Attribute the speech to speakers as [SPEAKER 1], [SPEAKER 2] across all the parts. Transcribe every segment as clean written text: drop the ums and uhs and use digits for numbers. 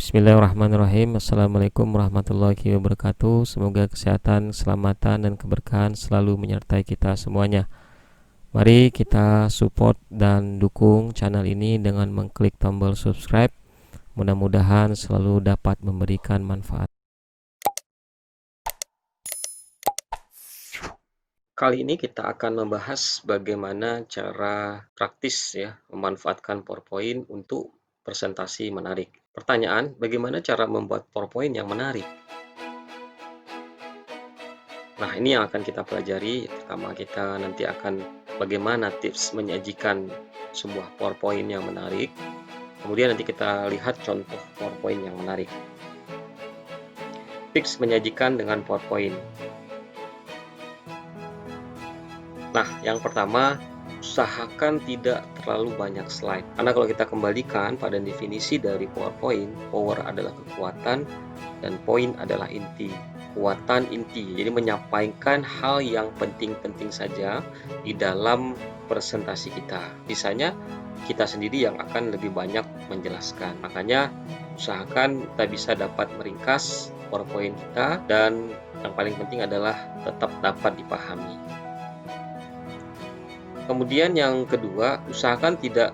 [SPEAKER 1] Bismillahirrahmanirrahim. Assalamualaikum warahmatullahi wabarakatuh. Semoga kesehatan, keselamatan, dan keberkahan selalu menyertai kita semuanya. Mari kita support dan dukung channel ini dengan mengklik tombol subscribe. Mudah-mudahan selalu dapat memberikan manfaat. Kali ini kita akan membahas bagaimana cara praktis ya memanfaatkan PowerPoint untuk presentasi menarik. Pertanyaan, bagaimana cara membuat PowerPoint yang menarik? Nah, ini yang akan kita pelajari. Pertama, kita nanti akan bagaimana tips menyajikan sebuah PowerPoint yang menarik. Kemudian nanti kita lihat contoh PowerPoint yang menarik. Tips menyajikan dengan PowerPoint. Nah, yang pertama, usahakan tidak terlalu banyak slide. Karena kalau kita kembalikan pada definisi dari PowerPoint, power adalah kekuatan dan point adalah inti. Kekuatan inti, jadi menyampaikan hal yang penting-penting saja di dalam presentasi kita. Sisanya kita sendiri yang akan lebih banyak menjelaskan. Makanya usahakan kita bisa dapat meringkas PowerPoint kita, dan yang paling penting adalah tetap dapat dipahami. Kemudian yang kedua, usahakan tidak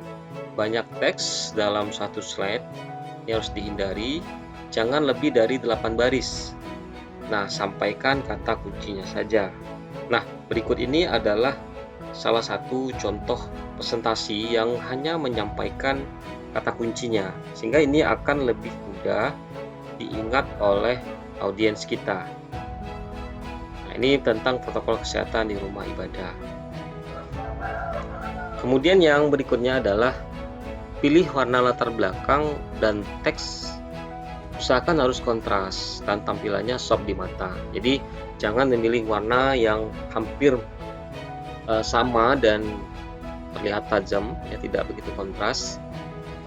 [SPEAKER 1] banyak teks dalam satu slide. Yang harus dihindari, jangan lebih dari 8 baris. Nah, sampaikan kata kuncinya saja. Nah, berikut ini adalah salah satu contoh presentasi yang hanya menyampaikan kata kuncinya, sehingga ini akan lebih mudah diingat oleh audiens kita. Nah, ini tentang protokol kesehatan di rumah ibadah. Kemudian yang berikutnya adalah pilih warna latar belakang dan teks. Usahakan harus kontras dan tampilannya soft di mata. Jadi jangan memilih warna yang hampir sama dan terlihat tajam, ya tidak begitu kontras.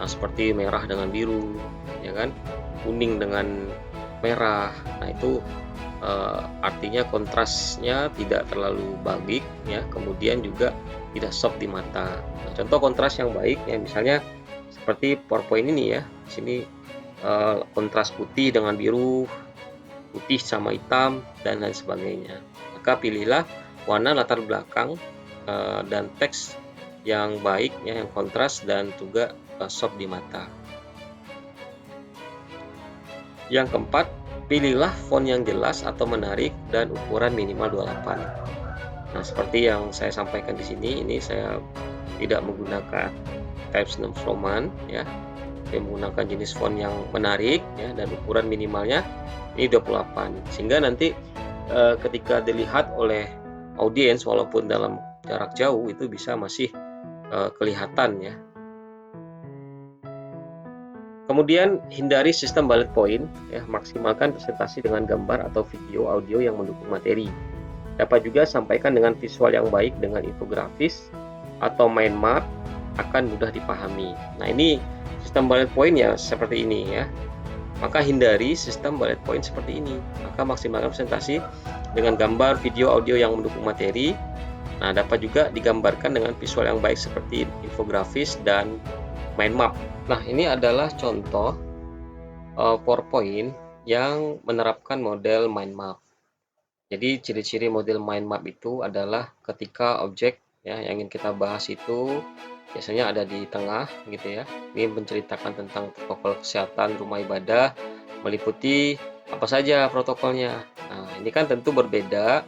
[SPEAKER 1] Nah, seperti merah dengan biru, ya kan, kuning dengan merah. Nah, itu artinya kontrasnya tidak terlalu bagik, ya. Kemudian juga tidak soft di mata. Nah, contoh kontras yang baik, ya, misalnya seperti PowerPoint ini, ya. Di sini kontras putih dengan biru, putih sama hitam, dan lain sebagainya. Maka pilihlah warna latar belakang dan teks yang baik, ya, yang kontras dan juga soft di mata. Yang keempat, pilihlah font yang jelas atau menarik dan ukuran minimal 28. Nah, seperti yang saya sampaikan di sini, ini saya tidak menggunakan Times New Roman, ya. Saya menggunakan jenis font yang menarik, ya, dan ukuran minimalnya ini 28. Sehingga nanti ketika dilihat oleh audiens walaupun dalam jarak jauh itu bisa masih kelihatan, ya. Kemudian hindari sistem bullet point, ya, maksimalkan presentasi dengan gambar atau video audio yang mendukung materi. Dapat juga sampaikan dengan visual yang baik dengan infografis atau mind map akan mudah dipahami. Nah, ini sistem bullet point ya seperti ini, ya. Maka hindari sistem bullet point seperti ini. Maka maksimalkan presentasi dengan gambar, video, audio yang mendukung materi. Nah, dapat juga digambarkan dengan visual yang baik seperti infografis dan mind map. Nah, ini adalah contoh PowerPoint yang menerapkan model mind map. Jadi ciri-ciri model mind map itu adalah ketika objek, ya, yang ingin kita bahas itu biasanya ada di tengah, gitu, ya. Ini menceritakan tentang protokol kesehatan rumah ibadah, meliputi apa saja protokolnya. Nah, ini kan tentu berbeda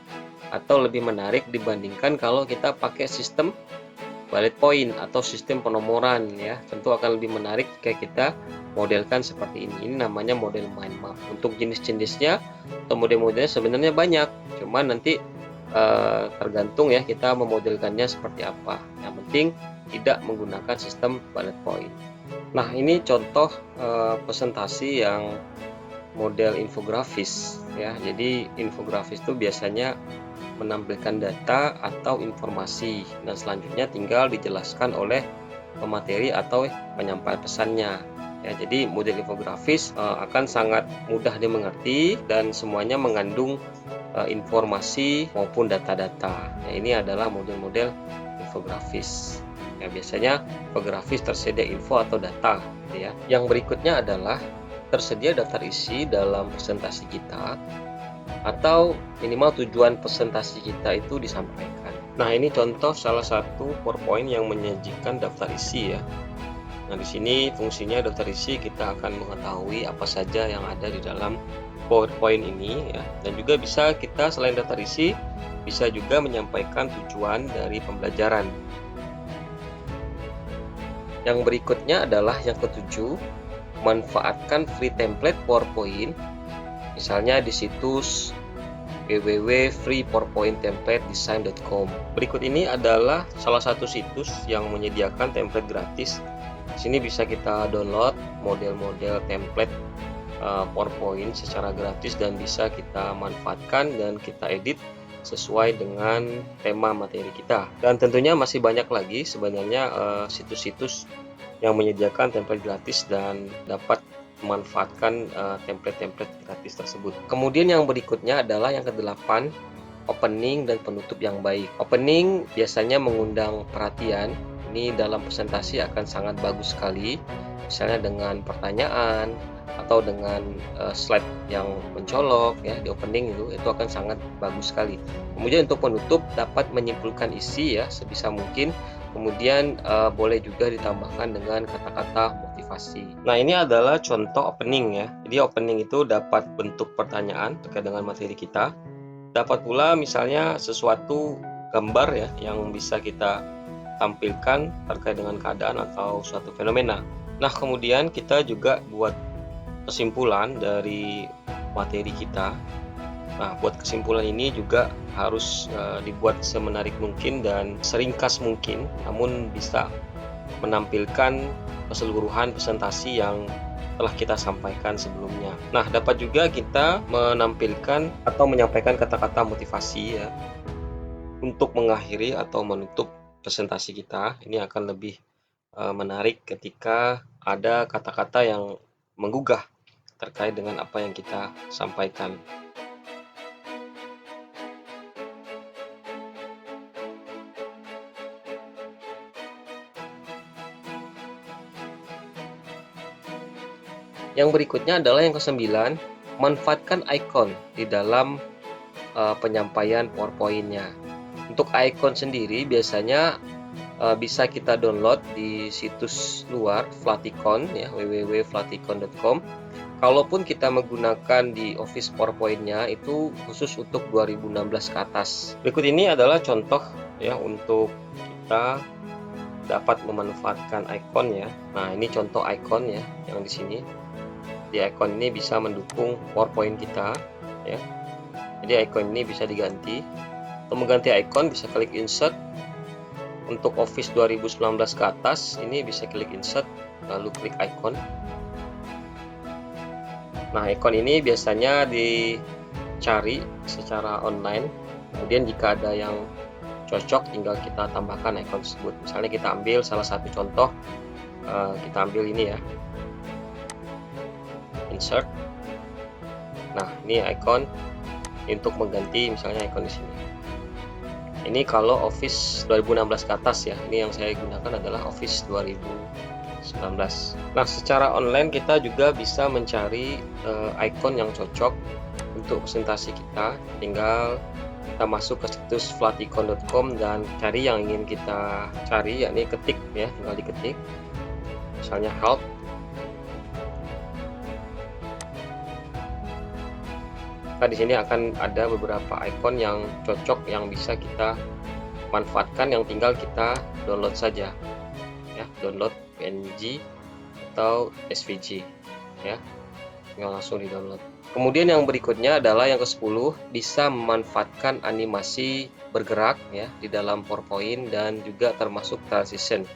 [SPEAKER 1] atau lebih menarik dibandingkan kalau kita pakai sistem bullet point atau sistem penomoran, ya. Tentu akan lebih menarik jika kita modelkan seperti ini. Ini namanya model mind map. Untuk jenis-jenisnya atau model-modelnya sebenarnya banyak, cuman nanti tergantung, ya, kita memodelkannya seperti apa. Yang penting tidak menggunakan sistem bullet point. Nah, ini contoh presentasi yang model infografis, ya. Jadi infografis itu biasanya menampilkan data atau informasi, dan selanjutnya tinggal dijelaskan oleh pemateri atau penyampai pesannya, ya. Jadi model infografis akan sangat mudah dimengerti dan semuanya mengandung informasi maupun data-data. Ya, ini adalah model-model infografis. Ya, biasanya infografis tersedia info atau data, gitu, ya. Yang berikutnya adalah tersedia daftar isi dalam presentasi kita, atau minimal tujuan presentasi kita itu disampaikan. Nah, ini contoh salah satu PowerPoint yang menyajikan daftar isi ya. Nah, di sini fungsinya daftar isi kita akan mengetahui apa saja yang ada di dalam PowerPoint ini ya. Dan juga bisa kita selain daftar isi, bisa juga menyampaikan tujuan dari pembelajaran. Yang berikutnya adalah yang ketujuh, manfaatkan free template PowerPoint, misalnya di situs www.freepowerpointtemplatedesign.com. Berikut ini adalah salah satu situs yang menyediakan template gratis. Di sini bisa kita download model-model template PowerPoint secara gratis dan bisa kita manfaatkan dan kita edit sesuai dengan tema materi kita. Dan tentunya masih banyak lagi sebenarnya situs-situs yang menyediakan template gratis dan dapat memanfaatkan template-template gratis tersebut. Kemudian yang berikutnya adalah yang ke-8, opening dan penutup yang baik. Opening biasanya mengundang perhatian. Ini dalam presentasi akan sangat bagus sekali, misalnya dengan pertanyaan atau dengan slide yang mencolok ya di opening itu akan sangat bagus sekali. Kemudian untuk penutup dapat menyimpulkan isi ya sebisa mungkin. Kemudian boleh juga ditambahkan dengan kata-kata motivasi. Nah, ini adalah contoh opening ya. Jadi opening itu dapat bentuk pertanyaan terkait dengan materi kita. Dapat pula misalnya sesuatu gambar ya yang bisa kita tampilkan terkait dengan keadaan atau suatu fenomena. Nah, kemudian kita juga buat kesimpulan dari materi kita. Nah, buat kesimpulan ini juga harus dibuat semenarik mungkin dan seringkas mungkin, namun bisa menampilkan keseluruhan presentasi yang telah kita sampaikan sebelumnya. Nah, dapat juga kita menampilkan atau menyampaikan kata-kata motivasi ya untuk mengakhiri atau menutup presentasi kita. Ini akan lebih menarik ketika ada kata-kata yang menggugah terkait dengan apa yang kita sampaikan. Yang berikutnya adalah yang ke-9, manfaatkan icon di dalam penyampaian PowerPoint-nya. Untuk icon sendiri biasanya bisa kita download di situs luar Flaticon ya, www.flaticon.com. Kalaupun kita menggunakan di Office PowerPoint-nya itu khusus untuk 2016 ke atas. Berikut ini adalah contoh ya untuk kita dapat memanfaatkan icon ya. Nah, ini contoh icon ya yang di sini. Di icon ini bisa mendukung PowerPoint kita ya. Jadi icon ini bisa diganti. Untuk mengganti icon bisa klik insert. Untuk Office 2019 ke atas ini bisa klik insert lalu klik icon. Nah, icon ini biasanya dicari secara online. Kemudian jika ada yang cocok tinggal kita tambahkan icon tersebut. Misalnya kita ambil salah satu contoh, kita ambil ini ya, insert. Nah, ini icon untuk mengganti misalnya icon di sini. Ini kalau Office 2016 ke atas ya. Ini yang saya gunakan adalah Office 2019. Nah, secara online kita juga bisa mencari icon yang cocok untuk presentasi kita. Tinggal kita masuk ke situs flaticon.com dan cari yang ingin kita cari, yakni ketik ya, tinggal diketik. Misalnya help. Nah, di sini akan ada beberapa icon yang cocok yang bisa kita manfaatkan, yang tinggal kita download saja ya, download PNG atau SVG ya, tinggal langsung di download. Kemudian yang berikutnya adalah yang ke-10, bisa memanfaatkan animasi bergerak ya di dalam PowerPoint dan juga termasuk transition.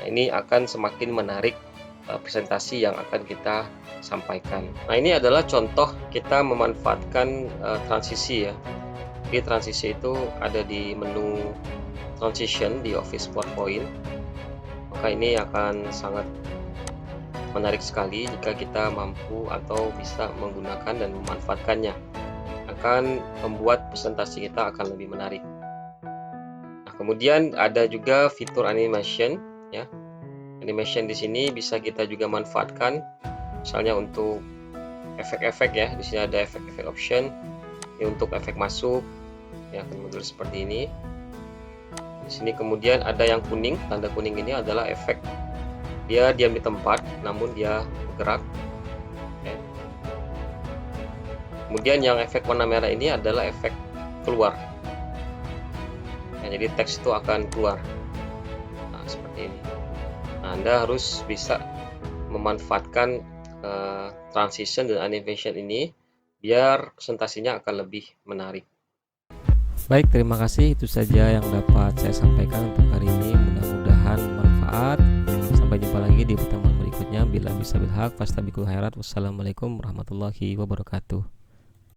[SPEAKER 1] Nah, ini akan semakin menarik presentasi yang akan kita sampaikan. Nah, ini adalah contoh kita memanfaatkan transisi ya. Jadi transisi itu ada di menu transition di Office PowerPoint. Maka ini akan sangat menarik sekali jika kita mampu atau bisa menggunakan dan memanfaatkannya. Akan membuat presentasi kita akan lebih menarik. Nah, kemudian ada juga fitur animation ya. Animation di sini bisa kita juga manfaatkan Misalnya untuk efek-efek ya, di sini ada efek-efek option. Ini untuk efek masuk, yang akan muncul seperti ini. Di sini kemudian ada yang kuning, tanda kuning ini adalah efek dia diam di tempat, namun dia bergerak. Ya. Kemudian yang efek warna merah ini adalah efek keluar. Ya, jadi teks itu akan keluar. Nah, seperti ini. Nah, Anda harus bisa memanfaatkan transition dan animation ini biar presentasinya akan lebih menarik.
[SPEAKER 2] Baik, terima kasih. Itu saja yang dapat saya sampaikan untuk hari ini. Mudah-mudahan bermanfaat. Sampai jumpa lagi di pertemuan berikutnya. Bila bisa bilhaq, fastabiqul khairat. Wassalamualaikum warahmatullahi wabarakatuh.